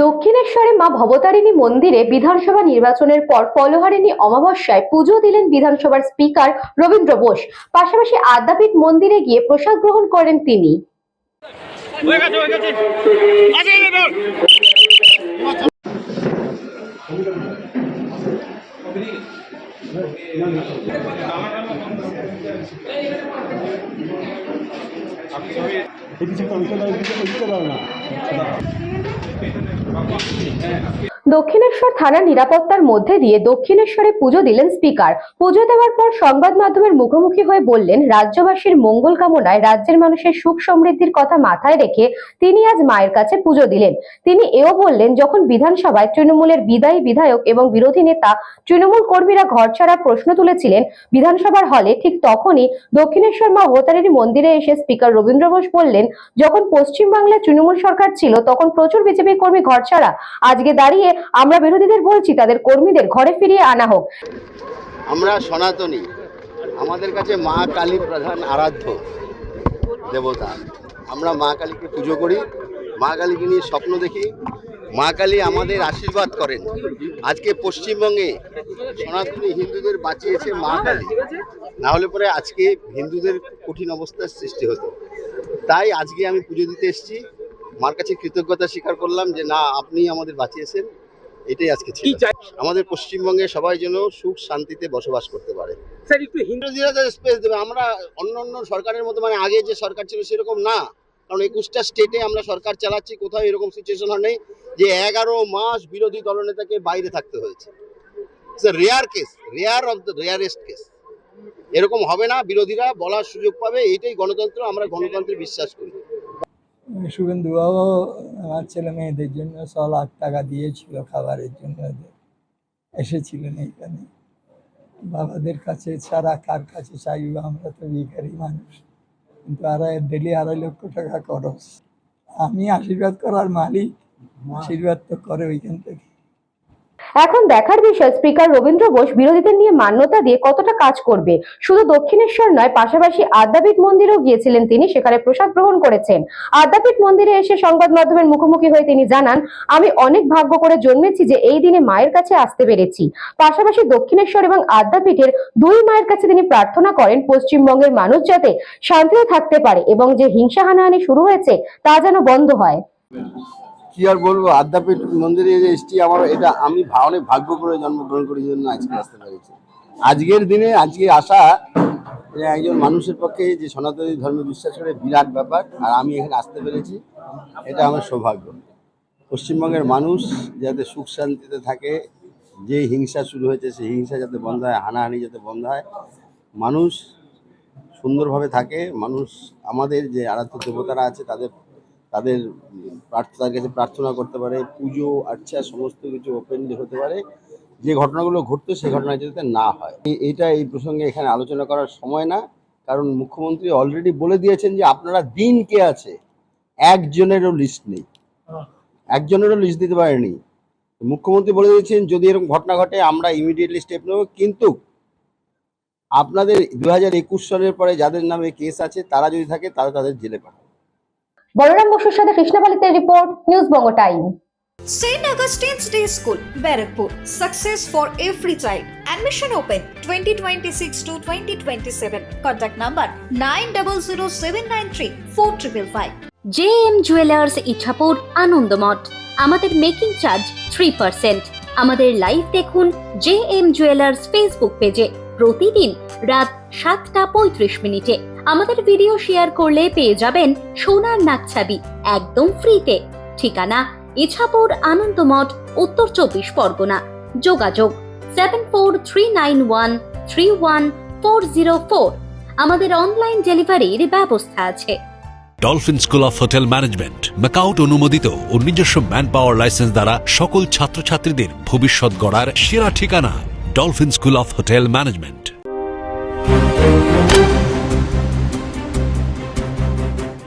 দক্ষিণেশ্বরে মা ভবতারিণী মন্দিরে বিধানসভা নির্বাচনের পর ফলহারিণী অমাবস্যায় পুজো দিলেন বিধানসভার স্পিকার রবীন্দ্র বোস। পাশাপাশি আদ্যাপীঠ মন্দিরে গিয়ে প্রসাদ গ্রহণ করেন তিনি। দক্ষিণেশ্বর থানার নিরাপত্তার মধ্যে দিয়ে দক্ষিণেশ্বরে পুজো দিলেন স্পিকার। পুজো দেওয়ার পর সংবাদ মাধ্যমের মুখোমুখি হয়ে বললেন, রাজ্যবাসীর মঙ্গল কামনায় রাজ্যের মানুষের সুখ সমৃদ্ধির কথা মাথায় রেখে তিনি আজ মায়ের কাছে পুজো দিলেন। তিনি এও বললেন, যখন বিধানসভায় তৃণমূলের বিদায়ী বিধায়ক এবং বিরোধী নেতা তৃণমূল কর্মীরা ঘর ছাড়ার প্রশ্ন তুলেছিলেন বিধানসভার হলে, ঠিক তখনই দক্ষিণেশ্বর মা ভবতারিণী মন্দিরে এসে স্পিকার রবীন্দ্র বোস বললেন, যখন পশ্চিমবাংলায় তৃণমূল সরকার ছিল তখন প্রচুর বিজেপি কর্মী ঘর ছাড়া, আজকে দাঁড়িয়ে আমরা বিরোধীদের বলছি তাদের কর্মীদের ঘরে ফিরিয়ে আনা হোক। আমরা সনাতনী, আমাদের কাছে মা কালী প্রধান আরাধ্য দেবতা। আমরা মা কালীকে পুজো করি, মা কালীকে নিয়ে স্বপ্ন দেখি, মা কালী আমাদের আশীর্বাদ করেন। আজকে পশ্চিমবঙ্গে সনাতনী হিন্দুদের বাঁচিয়েছে মা কালী, না হলে পরে আজকে হিন্দুদের কঠিন অবস্থার সৃষ্টি হতো। তাই আজকে আমি পুজো দিতে এসেছি, মার কাছে কৃতজ্ঞতা স্বীকার করলাম যে না, আপনি আমাদের বাঁচিয়েছেন। এটাই আজকে ছিল। আমাদের পশ্চিমবঙ্গে সবাই যেন সুখ শান্তিতে বসবাস করতে পারে। স্যার, একটু হিন্দুরা স্পেস দেবে। আমরা অন্য সরকারের মতো, মানে আগে যে সরকার ছিল সেরকম না, কারণ 21টা স্টেটে আমরা সরকার চালাচ্ছি। কোথাও এরকম সিচুয়েশন নেই যে 11 মাস বিরোধী দলনেতাকে বাইরে থাকতে হয়েছে। Rare case, rare of the rarest case. এরকম হবে না, বিরোধীরা বলার সুযোগ পাবে। এইটাই গণতন্ত্র, আমরা গণতন্ত্রে বিশ্বাস করি। শুভেন্দু বাবু আমার ছেলে মেয়েদের জন্য 100 লাখ টাকা দিয়েছিল, খাবারের জন্য এসেছিলেন এইখানে। বাবাদের কাছে ছাড়া কার কাছে চাইব? আমরা তো ভিখারি মানুষ, কিন্তু ডেলি 2.5 লক্ষ টাকা খরচ। আমি আশীর্বাদ করার মালিক, আশীর্বাদ তো করে ওইখান থেকে। এখন দেখার বিষয় স্পিকার রবীন্দ্র বোস বিরোধীদের নিয়ে মান্যতা দিয়ে কতটা কাজ করবে। শুধু দক্ষিণেশ্বর নয়, পাশাপাশি আদ্যাপীঠ মন্দিরেও গিয়েছিলেন তিনি, সেখানে প্রসাদ গ্রহণ করেছেন। আদ্যাপীঠ মন্দিরে এসে সংবাদ মাধ্যমের মুখোমুখি হয়ে তিনি জানান, আমি অনেক ভাগ্য করে জন্মেছি যে এই দিনে মায়ের কাছে আসতে পেরেছি। পাশাপাশি দক্ষিণেশ্বর এবং আদ্যাপীঠের দুই মায়ের কাছে তিনি প্রার্থনা করেন পশ্চিমবঙ্গের মানুষ যাতে শান্তিতে থাকতে পারে এবং যে হিংসা হানাহানি শুরু হয়েছে তা যেন বন্ধ হয়। কি আর বলবো, আদ্যাপীঠ মন্দিরে এসেছি, আমার এটা আমি অনেক ভাগ্য করে জন্মগ্রহণ করার জন্য আজকে আসতে পেরেছি। আজকের দিনে আজকে আসা একজন মানুষের পক্ষে যে সনাতনী ধর্মে বিশ্বাস করে বিরাট ব্যাপার, আর আমি এখানে আসতে পেরেছি, এটা আমার সৌভাগ্য। পশ্চিমবঙ্গের মানুষ যাতে সুখ শান্তিতে থাকে, যে হিংসা শুরু হয়েছে সেই হিংসা যাতে বন্ধ হয়, হানাহানি যাতে বন্ধ হয়, মানুষ সুন্দরভাবে থাকে। মানুষ আমাদের যে আরাধ্য দেবতারা আছে তাদের কাছে প্রার্থনা করতে পারে, পুজো আর্চা সমস্ত কিছু ওপেনলি হতে পারে। যে ঘটনাগুলো ঘটতো সেই ঘটনা যাতে না হয়, এই প্রসঙ্গে এখানে আলোচনা করার সময় না। কারণ মুখ্যমন্ত্রী অলরেডি বলে দিয়েছেন যে আপনারা দিন কে আছে, একজনেরও লিস্ট নেই, একজনেরও লিস্ট দিতে পারেনি। মুখ্যমন্ত্রী বলে দিয়েছেন যদি এরকম ঘটনা ঘটে আমরা ইমিডিয়েটলি স্টেপ নেব, কিন্তু আপনাদের 2021 সালের পরে যাদের নামে কেস আছে তারা যদি থাকে তারা তাদের জেলে পাঠাবে। বলরাম বসুর সাথে কৃষ্ণপালিতের report, news Banga time. St. Augustine's Day School, Barakpur. Success for every child. Admission open 2026 to 2027. Contact number 9007934555. JM Jewelers Ichhapur Anandamath. আমাদের মেকিং চার্জ 3%। আমাদের লাইভ দেখুন JM Jewelers ফেসবুক পেজে প্রতিদিন রাত 7:35 আমাদের ভিডিও শেয়ার করলে পেয়ে যাবেন সোনার নাকছাবি একদম ফ্রিতে। ঠিকানা ইছাপুর আনন্দমঠ, উত্তর 24 পরগনা। যোগাযোগ 7439131404। আমাদের অনলাইন ডেলিভারির ব্যবস্থা আছে। Dolphin school of hotel management MAKAUT অনুমোদিত ও নিজস্ব ম্যান পাওয়ার লাইসেন্স দ্বারা সকল ছাত্রছাত্রীদের ভবিষ্যৎ গড়ার সেরা ঠিকানা dolphin school of hotel management.